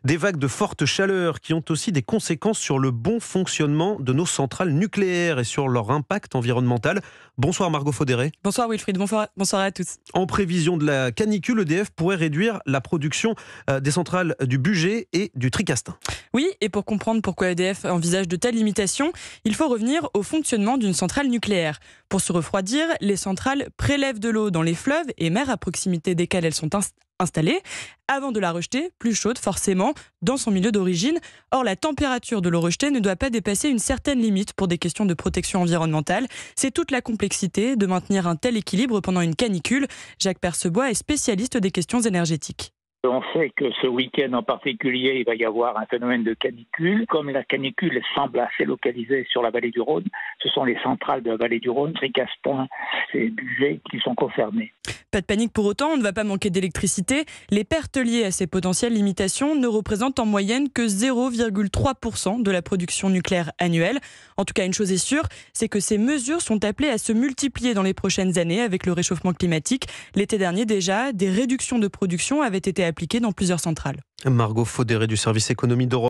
Des vagues de forte chaleur qui ont aussi des conséquences sur le bon fonctionnement de nos centrales nucléaires et sur leur impact environnemental. Bonsoir Margot Faudéré. Bonsoir Wilfried, bonsoir à tous. En prévision de la canicule, EDF pourrait réduire la production des centrales du Bugey et du Tricastin. Oui, et pour comprendre pourquoi EDF envisage de telles limitations, il faut revenir au fonctionnement d'une centrale nucléaire. Pour se refroidir, les centrales prélèvent de l'eau dans les fleuves et mers à proximité desquels elles sont installées, avant de la rejeter, plus chaude forcément, dans son milieu d'origine. Or, la température de l'eau rejetée ne doit pas dépasser une certaine limite pour des questions de protection environnementale. C'est toute la complexité de maintenir un tel équilibre pendant une canicule. Jacques Percebois est spécialiste des questions énergétiques. On sait que ce week-end en particulier, il va y avoir un phénomène de canicule. Comme la canicule semble assez localisée sur la vallée du Rhône, ce sont les centrales de la vallée du Rhône, Tricastin et Bugey qui sont concernées. Pas de panique pour autant, on ne va pas manquer d'électricité. Les pertes liées à ces potentielles limitations ne représentent en moyenne que 0,3% de la production nucléaire annuelle. En tout cas, une chose est sûre, c'est que ces mesures sont appelées à se multiplier dans les prochaines années avec le réchauffement climatique. L'été dernier déjà, des réductions de production avaient été appliquées dans plusieurs centrales. Margot Faudéré du service économie d'Europe.